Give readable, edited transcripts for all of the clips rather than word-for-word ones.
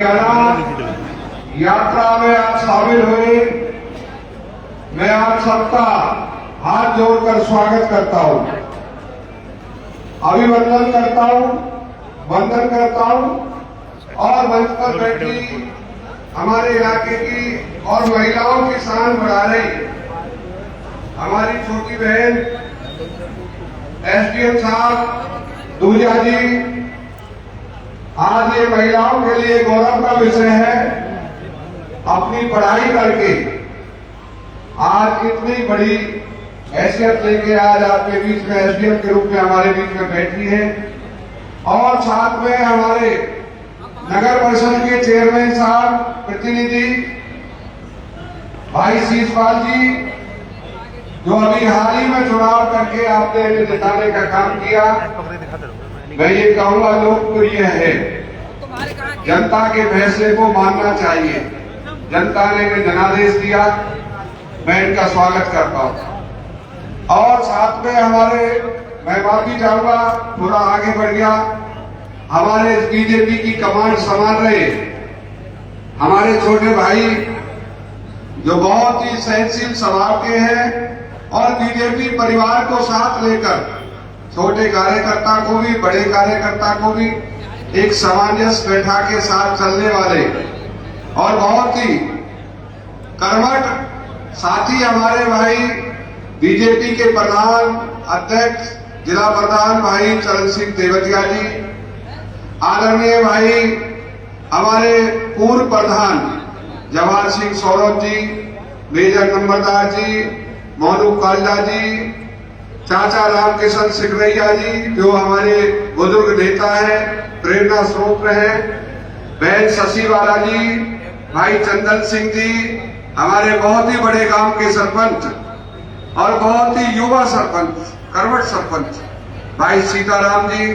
यात्रा में आप शामिल हुए, मैं आप सबका हाथ जोड़कर स्वागत करता हूं, अभिवंदन करता हूं, वंदन करता हूं और मंच पर बैठी हमारे इलाके की और महिलाओं की शान बढ़ा रही हमारी छोटी बहन एसडीएम साहब दूजा जी, आज ये महिलाओं के लिए गौरव का विषय है। अपनी पढ़ाई करके आज इतनी बड़ी हैसियत लेके आज आपके बीच में एसडीएम के रूप में हमारे बीच में बैठी है और साथ में हमारे नगर परिषद के चेयरमैन साहब, प्रतिनिधि भाई शीशपाल जी, जो अभी हाल ही में चुनाव करके आपने जिताने का काम किया। मैं ये कहूंगा लोकप्रिय है, जनता के फैसले को मानना चाहिए। जनता ने इन्हें जनादेश दिया, मैं इनका स्वागत करता हूं। और साथ में मैं माफी चाहूंगा, थोड़ा आगे बढ़ गया, हमारे बीजेपी की कमांड संभाल रहे हमारे छोटे भाई जो बहुत ही सहनशील स्वभाव के हैं और बीजेपी परिवार को साथ लेकर छोटे कार्यकर्ता को भी, बड़े कार्यकर्ता को भी एक सामंजस्य बैठा के साथ चलने वाले और बहुत ही कर्मठ साथी हमारे भाई बीजेपी के प्रधान अध्यक्ष जिला प्रधान भाई चरण सिंह तेवतिया जी, आदरणीय भाई हमारे पूर्व प्रधान जवाहर सिंह सौरभ जी, मेजर नंबरदार जी, मोनू कालजा जी, चाचा रामकिशन सिकरैया जी, जो हमारे बुजुर्ग नेता है, प्रेरणा स्रोत है, बहन शशिवाला जी, भाई चंदन सिंह जी, हमारे बहुत ही बड़े गांव के सरपंच और बहुत ही युवा सरपंच, कर्मठ सरपंच भाई सीताराम जी,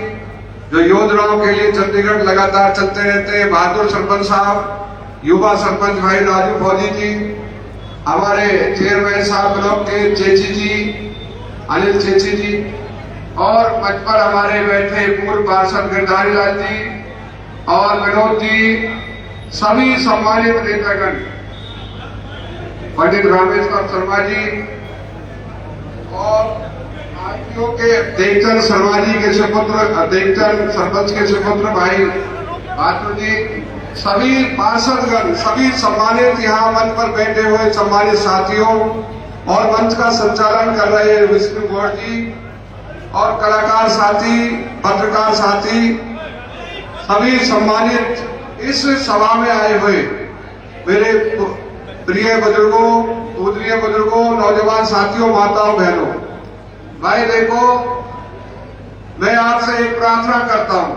जो योजनाओं के लिए चंडीगढ़ लगातार चलते रहते हैं, बहादुर सरपंच साहब, युवा सरपंच भाई राजू फौजी जी, हमारे चेयरमैन साहब ब्लॉक के चेची जी, अनिल चेची जी, और मंच पर हमारे बैठे पूर्व पार्षद गिरधारी लाल जी और विनोद जी, सभी सम्मानित नेतागण, पंडित रामेश्वर शर्मा जी और आरटीओ के देवचंद शर्मा जी के सुपुत्र, देवचंद सरपंच के सुपुत्र भाई बातू जी, सभी पार्षदगण, सभी सम्मानित यहाँ मंच पर बैठे हुए सम्मानित साथियों और मंच का संचालन कर रहे विष्णु गौड़ जी और कलाकार साथी, पत्रकार साथी, सभी सम्मानित इस सभा में आए हुए मेरे प्रिय बुजुर्गों, पूजनीय बुजुर्गों, नौजवान साथियों, माताओं, बहनों, भाई देखो, मैं आपसे एक प्रार्थना करता हूं,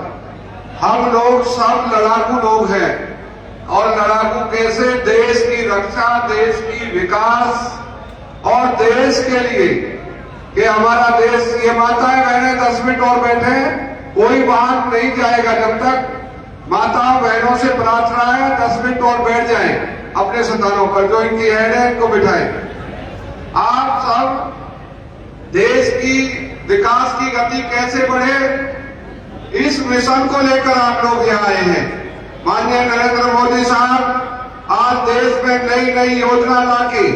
हम लोग सब लड़ाकू लोग हैं और लड़ाकू कैसे देश की रक्षा, देश की विकास और देश के लिए कि हमारा देश, ये माताएं बहनें 10 मिनट और बैठे, कोई बात नहीं जाएगा जब तक माताओं बहनों से प्रार्थना है 10 मिनट और बैठ जाएं अपने स्थानों पर, जो इनकी हेड है इनको बिठाएं। आप सब देश की विकास की गति कैसे बढ़े, इस मिशन को लेकर आप लोग यहाँ आए हैं। माननीय नरेंद्र मोदी साहब आज देश में नई नई योजना लाके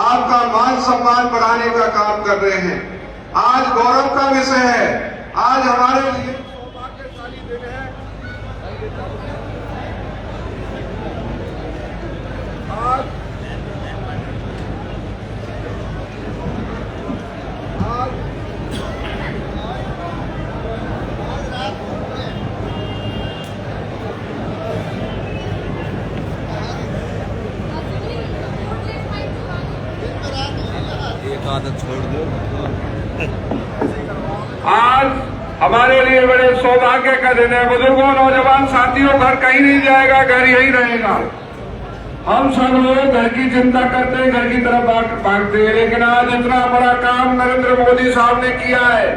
आपका मान सम्मान बढ़ाने का काम कर रहे हैं। आज गौरव का विषय है, आज हमारे लिए सौभाग्यशाली दिन है। आदत छोड़ दो। आज हमारे लिए बड़े सौभाग्य का दिन है। बुजुर्गों, नौजवान साथियों, घर कहीं नहीं जाएगा, घर यही रहेगा। हम सब लोग घर की चिंता करते हैं, घर की तरफ भागते हैं, लेकिन आज इतना बड़ा काम नरेंद्र मोदी साहब ने किया है।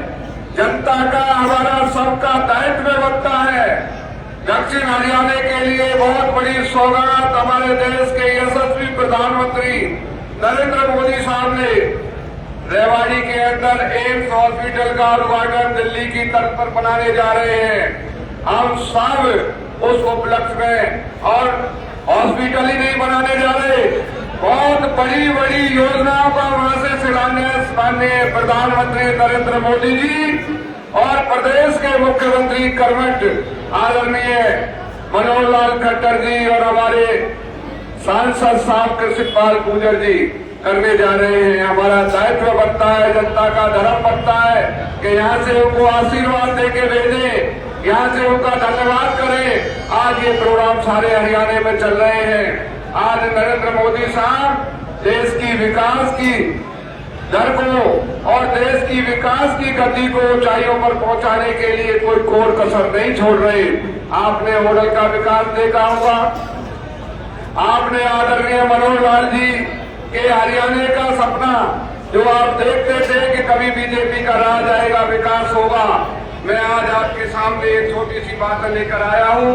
जनता का, हमारा सबका दायित्व बनता है। दक्षिण हरियाणा के लिए बहुत बड़ी सौगात हमारे देश के यशस्वी प्रधानमंत्री नरेंद्र मोदी साहब ने रेवाड़ी के अंदर एम्स हॉस्पिटल का उद्घाटन दिल्ली की तर्ज पर बनाने जा रहे हैं। हम सब उस उपलक्ष्य में। और हॉस्पिटल ही नहीं बनाने जा रहे, बहुत बड़ी बड़ी योजनाओं का वहां से शिलान्यास माननीय प्रधानमंत्री नरेंद्र मोदी जी और प्रदेश के मुख्यमंत्री कर्मठ आदरणीय मनोहर लाल खट्टर जी और हमारे सांसद साहब कृष्णपाल गुर्जर जी करने जा रहे हैं। हमारा दायित्व बनता है, जनता का धर्म बनता है कि यहाँ से उनको आशीर्वाद देके भेजें, यहाँ से उनका धन्यवाद करें। आज ये प्रोग्राम सारे हरियाणा में चल रहे हैं। आज नरेंद्र मोदी साहब देश की विकास की दर को और देश की विकास की गति को ऊंचाइयों पर पहुंचाने के लिए कोई कोर कसर नहीं छोड़ रहे। आपने होडल का विकास देखा होगा, आपने आदरणीय मनोहर लाल जी के हरियाणा का सपना जो आप देखते थे कि कभी बीजेपी का राज आएगा, विकास होगा, मैं आज आपके सामने एक छोटी सी बात लेकर आया हूं।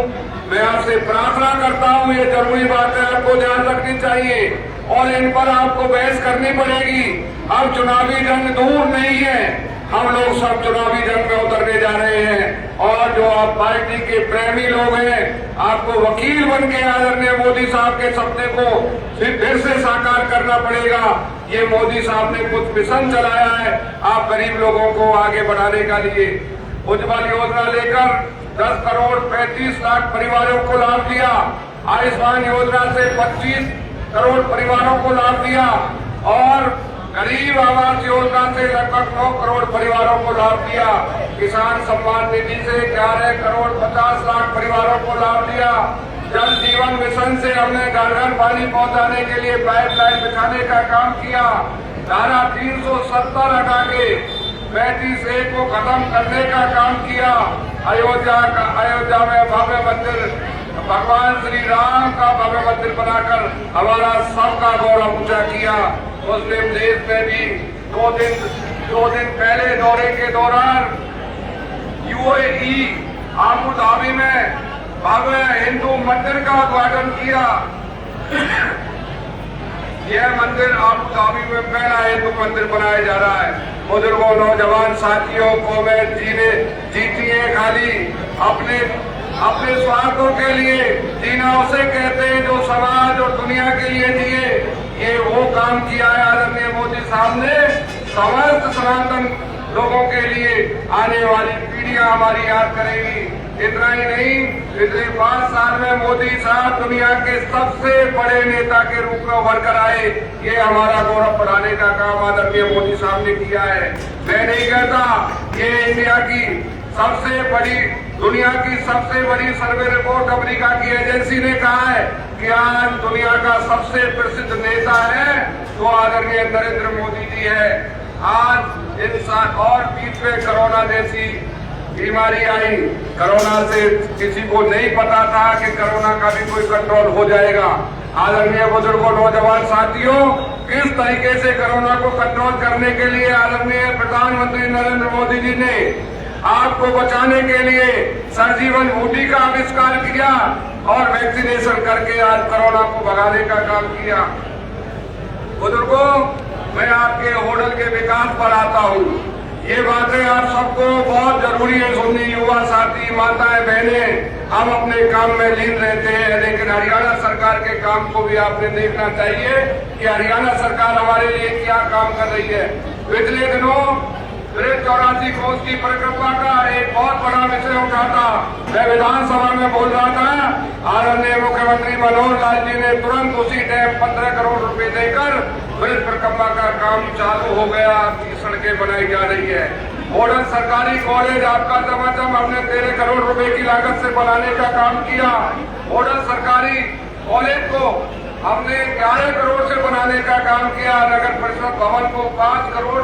मैं आपसे प्रार्थना करता हूं, ये जरूरी बातें आपको ध्यान रखनी चाहिए और इन पर आपको बहस करनी पड़ेगी। अब चुनावी जंग दूर नहीं है, हम लोग सब चुनावी जंग में उतरने जा रहे हैं और जो आप पार्टी के प्रेमी लोग हैं, आपको वकील बन के आदरणीय मोदी साहब के सपने को फिर से साकार करना पड़ेगा। ये मोदी साहब ने कुछ मिशन चलाया है आप गरीब लोगों को आगे बढ़ाने का लिए। उज्ज्वल योजना लेकर 10 करोड़ 35 लाख परिवारों को लाभ दिया, आयुष्मान योजना से 25 करोड़ परिवारों को लाभ दिया और गरीब आवास योजना से लगभग 9 करोड़ परिवारों को लाभ दिया। किसान सम्मान निधि से 11 करोड़ 50 लाख परिवारों को लाभ दिया। जल जीवन मिशन से हमने घर घर पानी पहुंचाने के लिए पाइपलाइन बिछाने का काम किया। धारा 370 हटा के 35A को खत्म करने का काम किया। अयोध्या में भव्य मंदिर, भगवान श्री राम का भव्य मंदिर बनाकर हमारा सबका गौरव ऊंचा किया। मुस्लिम देश में भी दो दिन पहले दौरे के दौरान UAE आबू धाबी में भव्य हिंदू मंदिर का उद्घाटन किया। यह मंदिर आबू धाबी में पहला हिंदू मंदिर बनाया जा रहा है। बुजुर्गों, नौजवान साथियों को मैं जीतिए खाली अपने स्वार्थों के लिए जीना उसे कहते हैं जो समाज और दुनिया के लिए जिए। ये वो काम किया है आदरणीय मोदी साहब ने समस्त सनातन लोगों के लिए। आने वाली पीढ़ियां हमारी याद करेगी। इतना ही नहीं, पिछले 5 साल में मोदी साहब दुनिया के सबसे बड़े नेता के रूप में उभर कर आए। ये हमारा गौरव बढ़ाने का काम आदरणीय मोदी साहब ने किया है। मैं नहीं कहता, ये इंडिया की सबसे बड़ी, दुनिया की सबसे बड़ी सर्वे रिपोर्ट अमेरिका की एजेंसी ने कहा है कि आज दुनिया का सबसे प्रसिद्ध नेता है तो आदरणीय नरेंद्र मोदी जी है। आज इंसान और बीच में कोरोना जैसी बीमारी आई। कोरोना से किसी को नहीं पता था कि कोरोना का भी कोई कंट्रोल हो जाएगा। आदरणीय बुजुर्गों, नौजवान साथियों, किस तरीके से कोरोना को कंट्रोल करने के लिए आदरणीय प्रधानमंत्री नरेंद्र मोदी जी ने आपको बचाने के लिए संजीवन बूटी का आविष्कार किया और वैक्सीनेशन करके आज कोरोना को भगाने का काम किया। बुजुर्गों, मैं आपके होडल के विकास पर आता हूँ। ये बातें आप सबको बहुत जरूरी है सुननी। युवा साथी, माताएं, बहनें, हम अपने काम में लीन रहते हैं, लेकिन हरियाणा सरकार के काम को भी आपने देखना चाहिए कि हरियाणा सरकार हमारे लिए क्या काम कर रही है। पिछले दिनों 84 कोस की परिक्रमा का एक बहुत बड़ा विषय उठा था। मैं विधानसभा में बोल रहा था, आदरणीय मुख्यमंत्री मनोहर लाल जी ने तुरंत उसी टाइम 15 करोड़ रुपए देकर ब्रिज परिक्रमा का काम चालू हो गया। सड़कें बनाई जा रही है। मॉडल सरकारी कॉलेज आपका चमाचम हमने 13 करोड़ रुपए की लागत से बनाने का काम किया। मॉडल सरकारी कॉलेज को हमने 11 करोड़ से बनाने का काम किया। नगर परिषद भवन को 5 करोड़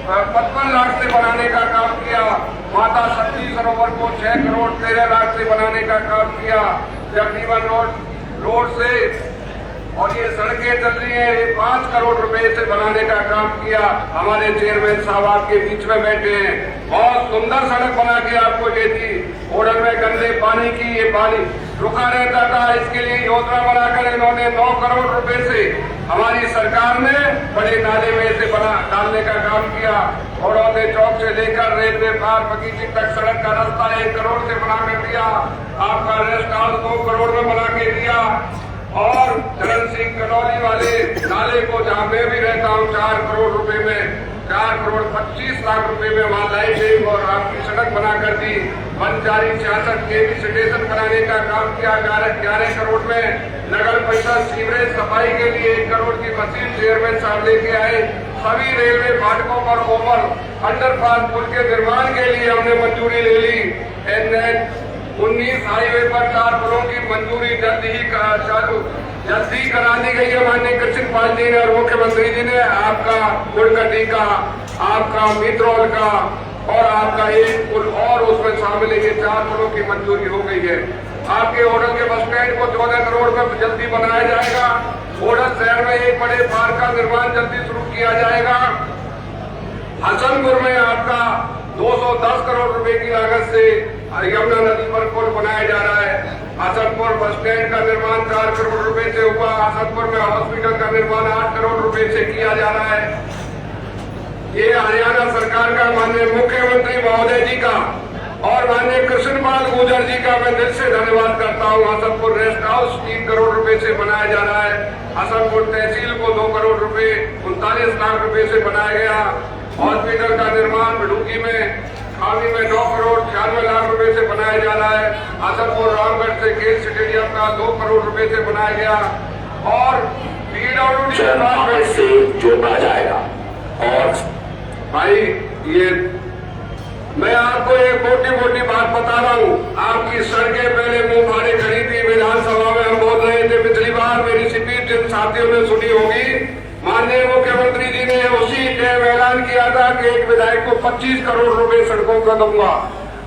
55 लाख से बनाने का काम किया। माता शक्ति सरोवर को 6 करोड़ 13 लाख से बनाने का काम किया। जगजीवन रोड से और ये सड़कें चल रही है, 5 करोड़ रुपए से बनाने का काम किया। हमारे चेयरमैन साहब आपके बीच में बैठे हैं। बहुत सुंदर सड़क बना के आपको दे दी। होडल में गंदे पानी की, ये पानी रुका रहता था, इसके लिए योजना बनाकर इन्होंने 9 करोड़ रुपए से हमारी सरकार ने बड़े नाले में इसे बना डालने का काम किया। औरौदे चौक से लेकर रेलवे पार बगीचे तक सड़क का रास्ता 1 करोड़ से बना के दिया। आपका रेस्ट हाउस 2 करोड़ में बना के दिया। और चरण सिंह कनौली वाले नाले को, जहां मैं भी रहता हूं, 4 करोड़ रुपए में 4 करोड़ 25 लाख रुपए में वहां लाइटिंग और आपकी सड़क बना कर दी। बनचारी 66 केवी स्टेशन बनाने का काम किया 11 करोड़ में। नगर परिषद सीवरेज सफाई के लिए 1 करोड़ की मशीन चेयरमैन साहब लेके आए। सभी रेलवे फाटकों पर ओवर अंडरपास पुल के निर्माण के लिए हमने मंजूरी ले ली। NH 19 हाईवे पर 4 पुलों की मंजूरी जल्दी करा दी गई है माननीय कृष्ण पाल जी ने और मुख्यमंत्री जी ने। आपका गुड़गड्डी का, आपका मित्रोल का और आपका 1 पुल और उसमें शामिल है, ये 4 पुलों की मंजूरी हो गई है। आपके होटल के बस स्टैंड को 14 करोड़ में जल्दी बनाया जाएगा। होटल शहर में एक बड़े पार्क का निर्माण जल्दी शुरू किया जाएगा। हसनपुर में आपका 210 करोड़ रुपए की लागत से यमुना नदी पर पुल बनाया जा रहा है। हसनपुर बस स्टैंड का निर्माण 4 करोड़ रुपए से हुआ। हसनपुर में हॉस्पिटल का निर्माण 8 करोड़ रुपए से किया जा रहा है। ये हरियाणा सरकार का माननीय मुख्यमंत्री महोदय जी का और माननीय कृष्णपाल गुर्जर जी का मैं दिल से धन्यवाद करता हूँ। हसनपुर रेस्ट हाउस 3 करोड़ रुपए से बनाया जा रहा है। हसनपुर तहसील को 2 करोड़ रुपए 39 लाख रुपए से बनाया गया। हॉस्पिटल का निर्माण बिडुकी में खामी में 9 करोड़ 96 लाख रुपए से बनाया जा रहा है। हसनपुर रामगढ़ से खेल स्टेडियम का 2 करोड़ रुपए से बनाया गया। और PWD से जोड़ा जाएगा। और भाई ये मैं आपको एक मोटी बात बता रहा हूँ। आपकी सड़कें पहले मुंह फाड़े खड़ी थी। विधानसभा में हम बोल रहे थे, पिछली बार मेरी स्पीच जिन साथियों ने सुनी होगी, माननीय मुख्यमंत्री जी ने उसी टाइम ऐलान किया था कि एक विधायक को 25 करोड़ रुपए सड़कों का दूंगा।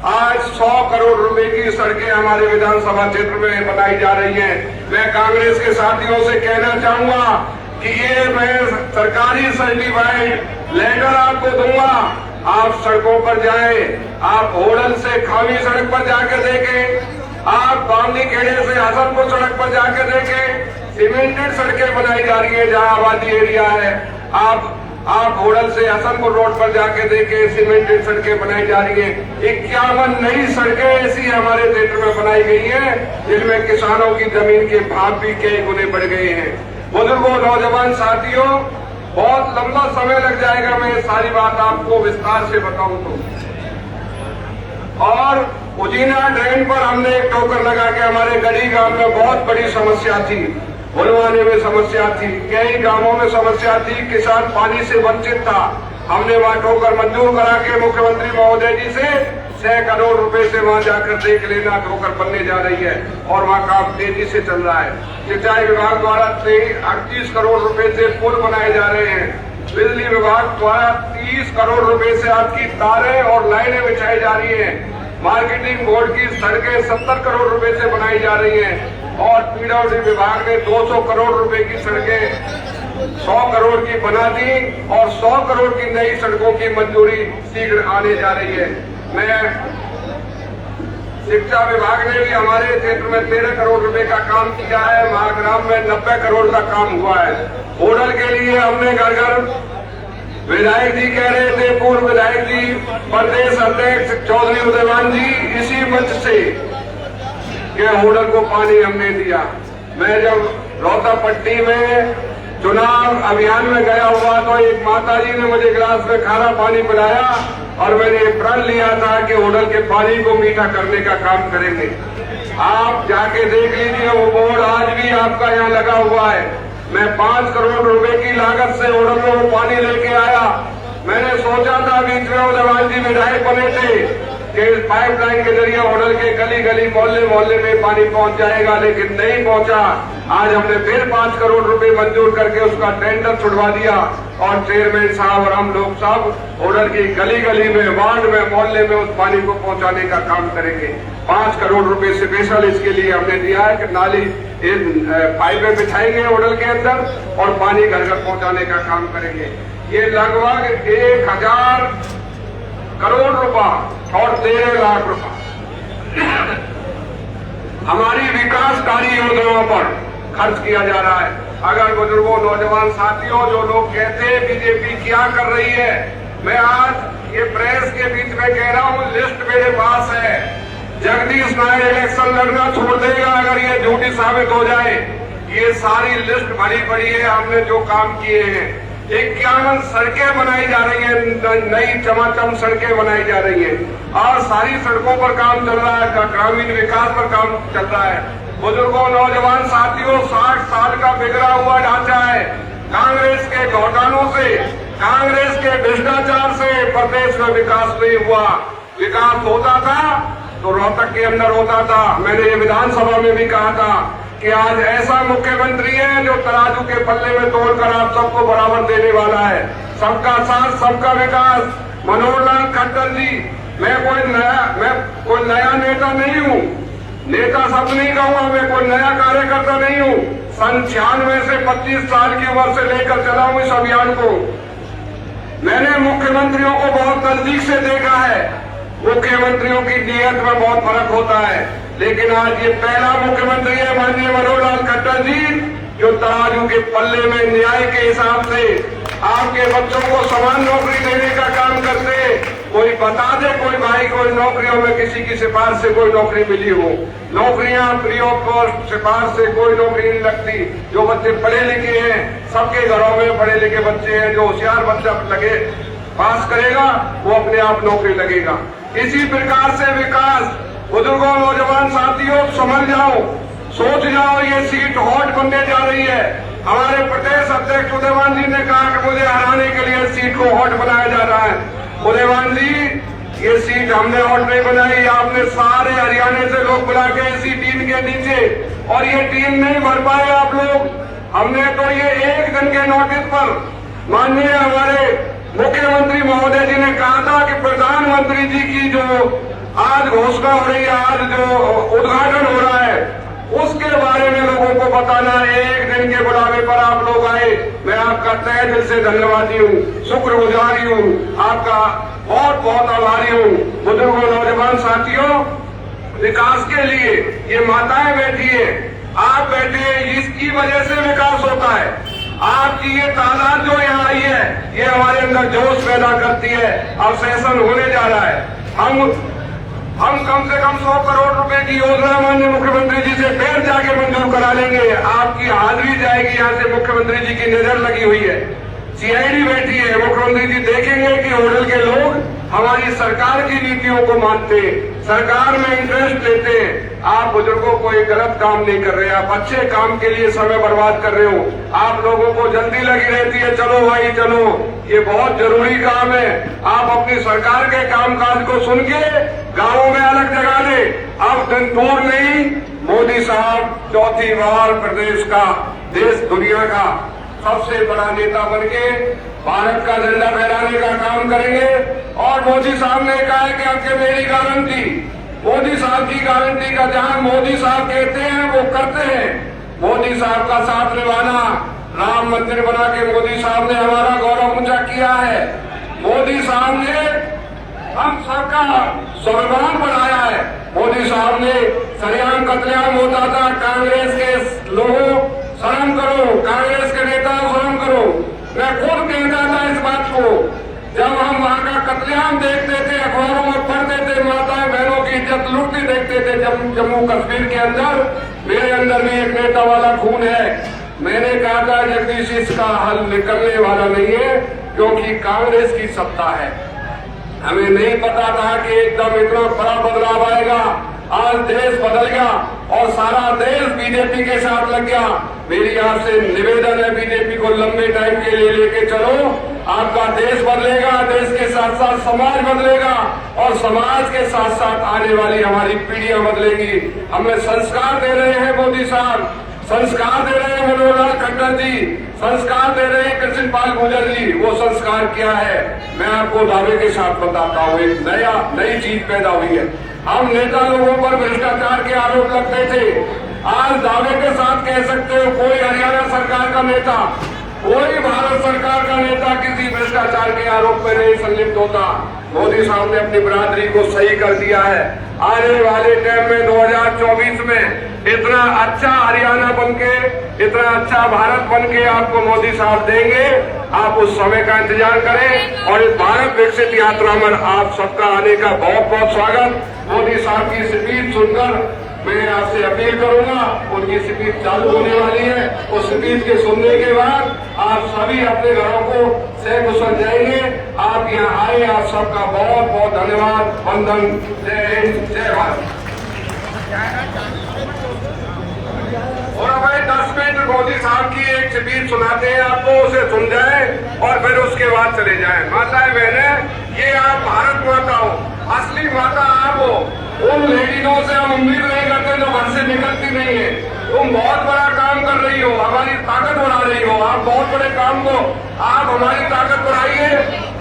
आज 100 करोड़ रुपए की सड़कें हमारे विधानसभा क्षेत्र में बनाई जा रही हैं। मैं कांग्रेस के साथियों से कहना चाहूंगा कि ये मैं सरकारी सर्टिफाइड लेटर आपको दूंगा। आप सड़कों पर जाएं, आप होडल से खावी सड़क पर जाके देखें, आप बामनी खेड़े से हसनपुर सड़क पर जाके देखें, सीमेंटेड सड़कें बनाई जा रही है जहां आबादी एरिया है। आप होडल से हसनपुर रोड पर जाके देखें, सीमेंटेड सड़कें बनाई जा रही है। 51 नई सड़कें ऐसी हमारे क्षेत्र में बनाई गई हैं जिनमें किसानों की जमीन के भाव भी कई गुने बढ़ गए हैं। बुजुर्गों, नौजवान साथियों, बहुत लंबा समय लग जाएगा मैं सारी बात आपको विस्तार से बताऊं तो। और उजीना ड्रेन पर हमने एक टोकर लगा के हमारे गढ़ी गांव में बहुत बड़ी समस्या थी। बुलवाने में समस्या थी, कई गांवों में समस्या थी, किसान पानी से वंचित था। हमने वहां ठोकर मंजूर करा के मुख्यमंत्री महोदय जी से 6 करोड़ रुपए से वहां जाकर देख लेना ठोकर बनने जा रही है और वहां काम तेजी से चल रहा है। सिंचाई विभाग द्वारा 38 करोड़ रुपए से पुल बनाए जा रहे हैं। बिजली विभाग द्वारा 30 करोड़ रुपए से आपकी तारें और लाइनें बिछाई जा रही है। मार्केटिंग बोर्ड की सड़कें 70 करोड़ रुपए से बनाई जा रही हैं। और PWD विभाग ने 200 करोड़ रुपए की सड़कें 100 करोड़ की बना दी और 100 करोड़ की नई सड़कों की मंजूरी शीघ्र आने जा रही है। मैं शिक्षा विभाग ने भी हमारे क्षेत्र में 13 करोड़ रुपए का काम किया है। महाग्राम में 90 करोड़ का काम हुआ है। होटल के लिए हमने घर घर, विधायक जी कह रहे थे, पूर्व विधायक जी, प्रदेश अध्यक्ष चौधरी उदयमान जी, इसी मंच से के होटल को पानी हमने दिया। मैं जब रोहतापट्टी में चुनाव अभियान में गया हुआ तो एक माता जी ने मुझे गिलास में खारा पानी पिलाया और मैंने प्रण लिया था कि होटल के पानी को मीठा करने का काम करेंगे। आप जाके देख लीजिए, वो बोर्ड आज भी आपका यहाँ लगा हुआ है। मैं 5 करोड़ रुपए की लागत से होटल में वो पानी लेके आया। मैंने सोचा था बीच में उदयमान जी विधायक बने थे कि पाइपलाइन के जरिए होटल के गली गली मोहल्ले मोहल्ले में पानी पहुंच जाएगा, लेकिन नहीं पहुंचा। आज हमने फिर 5 करोड़ रुपए मंजूर करके उसका टेंडर छुड़वा दिया और चेयरमैन साहब और हम लोग सब होटल की गली गली में, वार्ड में, मोहल्ले में उस पानी को पहुंचाने का काम करेंगे। 5 करोड़ रुपए स्पेशल इसके लिए हमने दिया है कि नाली पाइपें बिछाएंगे होटल के अंदर और पानी घर घर पहुंचाने का काम करेंगे। ये लगभग 1000 करोड़ रुपया और 13 लाख रुपया हमारी विकासकारी योजनाओं पर खर्च किया जा रहा है। अगर बुजुर्गों, नौजवान साथियों, जो लोग कहते हैं बीजेपी क्या कर रही है, मैं आज ये प्रेस के बीच में कह रहा हूँ, लिस्ट मेरे पास है। जगदीश नायर इलेक्शन लड़ना छोड़ देगा अगर ये झूठी साबित हो जाए। ये सारी लिस्ट भरी पड़ी है, हमने जो काम किए हैं। 51 सड़कें बनाई जा रही है, नई चमाचम सड़कें बनाई जा रही है और सारी सड़कों पर काम चल रहा है, ग्रामीण विकास पर काम चल रहा है। बुजुर्गों, नौजवान साथियों, 60 साल का बिगड़ा हुआ ढांचा है। कांग्रेस के घोटालों से, कांग्रेस के भ्रष्टाचार से प्रदेश में विकास नहीं हुआ। विकास होता था तो रोहतक के अंदर होता था। मैंने ये विधानसभा में भी कहा था कि आज ऐसा मुख्यमंत्री है जो तराजू के पल्ले में तोड़कर आप सबको बराबर देने वाला है। सबका साथ, सबका विकास। मनोहर लाल खट्टर जी, मैं कोई नया नेता नहीं हूँ, नेता शब्द नहीं कहूँगा, मैं कोई नया कार्यकर्ता नहीं हूँ। सन 96 से 25 साल की उम्र से लेकर चला हूँ इस अभियान को। मैंने मुख्यमंत्रियों को बहुत नजदीक से देखा है। मुख्यमंत्रियों की नीयत में बहुत फर्क होता है, लेकिन आज ये पहला मुख्यमंत्री है माननीय मनोहर लाल खट्टर जी जो तराजू के पल्ले में न्याय के हिसाब से आपके बच्चों को समान नौकरी देने का काम करते। कोई बता दे, कोई भाई, कोई नौकरियों में किसी की सिफारिश से कोई नौकरी मिली हो। नौकरियां फ्री ऑफ कॉस्ट, सिफारिश से कोई नौकरी नहीं लगती। जो बच्चे पढ़े लिखे हैं, सबके घरों में पढ़े लिखे बच्चे हैं, जो होशियार बच्चा लगे पास करेगा वो अपने आप नौकरी लगेगा। इसी प्रकार से विकास। बुजुर्गों, नौजवान साथियों, समझ जाओ, सोच जाओ, ये सीट हॉट बनने जा रही है। हमारे प्रदेश अध्यक्ष उदयवान जी ने कहा कि मुझे हराने के लिए सीट को हॉट बनाया जा रहा है। उदयवान जी, ये सीट हमने हॉट नहीं बनाई, आपने सारे हरियाणा से लोग बुला के इसी टीम के नीचे, और ये टीम नहीं भर पाए आप लोग। हमने तो ये एक दिन के नोटिस पर माननीय हमारे मुख्यमंत्री महोदय जी ने कहा था कि प्रधानमंत्री जी की जो आज घोषणा हो रही है, आज जो उद्घाटन हो रहा है, उसके बारे में लोगों को बताना। एक दिन के बुलावे पर आप लोग आए, मैं आपका तहे दिल से धन्यवादी हूँ, शुक्रगुजारी हूँ, आपका बहुत बहुत आभारी हूँ। बुजुर्गों, नौजवान साथियों, विकास के लिए ये माताएं बैठी है, आप बैठे हैं, इसकी वजह से विकास होता है। आपकी ये तादाद जो यहाँ आई है, ये हमारे अंदर जोश पैदा करती है। अब सेशन होने जा रहा है, हम कम से कम 100 करोड़ रुपए की योजना माननीय मुख्यमंत्री जी से फिर जाके मंजूर करा लेंगे। आपकी हाजिरी जाएगी, यहाँ से मुख्यमंत्री जी की नजर लगी हुई है। सीआईडी बैठी है, मुख्यमंत्री जी देखेंगे कि होटल के लोग हमारी सरकार की नीतियों को मानते, सरकार में इंटरेस्ट लेते हैं। आप बुजुर्गों को एक गलत काम नहीं कर रहे, आप अच्छे काम के लिए समय बर्बाद कर रहे हो। आप लोगों को जल्दी लगी रहती है, चलो भाई चलो, ये बहुत जरूरी काम है। आप अपनी सरकार के कामकाज को सुन के गांवों में अलग जगा दे। अब दिन दूर नहीं, मोदी साहब चौथी बार प्रदेश का, देश दुनिया का सबसे बड़ा नेता बनके भारत का झंडा फहराने का काम करेंगे। और मोदी साहब ने कहा है कि आपके मेरी गारंटी, मोदी साहब की गारंटी का जहां मोदी साहब कहते हैं वो करते हैं। मोदी साहब का साथ निभाना, राम मंदिर बना के मोदी साहब ने हमारा गौरव ऊंचा किया है। मोदी साहब ने हम सबका स्वाभिमान बढ़ाया है। मोदी साहब ने सरेआम कत्लेआम होता था, कांग्रेस के लोगों शर्म करो, कांग्रेस के नेता शर्म करो। मैं खुद कहता था इस बात को, जब हम वहां का कत्लेआम देखते थे, अखबारों में पढ़ते थे, माताएं बहनों की इज्जत लूटती देखते थे जम्मू कश्मीर के अंदर, मेरे अंदर भी एक नेता वाला खून है। मैंने कहा था जगदीश, इसका हल निकलने वाला नहीं है, क्योंकि कांग्रेस की सत्ता है। हमें नहीं पता था कि एकदम इतना बड़ा बदलाव आएगा। आज देश बदल गया और सारा देश बीजेपी के साथ लग गया। मेरी आपसे निवेदन है, बीजेपी को लंबे टाइम के लिए लेके चलो। आपका देश बदलेगा, देश के साथ साथ समाज बदलेगा और समाज के साथ साथ आने वाली हमारी पीढ़ियां बदलेगी। हमें संस्कार दे रहे हैं मोदी साहब, संस्कार दे रहे हैं मनोहर लाल खट्टर जी, संस्कार दे रहे हैं कृष्णपाल गुर्जर जी। वो संस्कार क्या है, मैं आपको दावे के साथ बताता हूँ। एक नई चीज पैदा हुई है। हम नेता लोगों पर भ्रष्टाचार के आरोप लगते थे, आज दावे के साथ कह सकते हो कोई हरियाणा सरकार का नेता, कोई भारत सरकार का नेता किसी भ्रष्टाचार के आरोप में नहीं संलिप्त होता। मोदी साहब ने अपनी बिरादरी को सही कर दिया है। आने वाले टाइम में 2024 में इतना अच्छा हरियाणा बनके, इतना अच्छा भारत बनके आपको मोदी साहब देंगे। आप उस समय का इंतजार करें और इस भारत विकसित यात्रा में आप सबका आने का बहुत बहुत स्वागत। मोदी साहब की स्पीच सुनकर मैं आपसे अपील करूंगा, उनकी स्पीच चालू होने वाली है। उस स्पीच के सुनने के बाद आप सभी अपने घरों को सकुशल जाएंगे। आप यहाँ आए, आप सबका बहुत बहुत धन्यवाद। वंदन, जय हिंद, जय भारत। और अब 10 मिनट मोदी साहब की एक स्पीच सुनाते हैं आपको, उसे सुन जाए और फिर उसके बाद चले जाए। माताएं बहनें, ये आप भारत माता हो, असली माता आप हो। उन लेडीजों से हम उम्मीद नहीं करते जो घर से निकलती नहीं है। तुम बहुत बड़ा काम कर रही हो, हमारी ताकत बढ़ा रही हो। आप बहुत बड़े काम को, आप हमारी ताकत बढ़ाइए।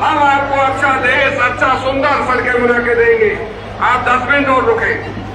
हम आपको अच्छा देश, अच्छा सुंदर सड़कें बना के देंगे। आप 10 मिनट और रुकें।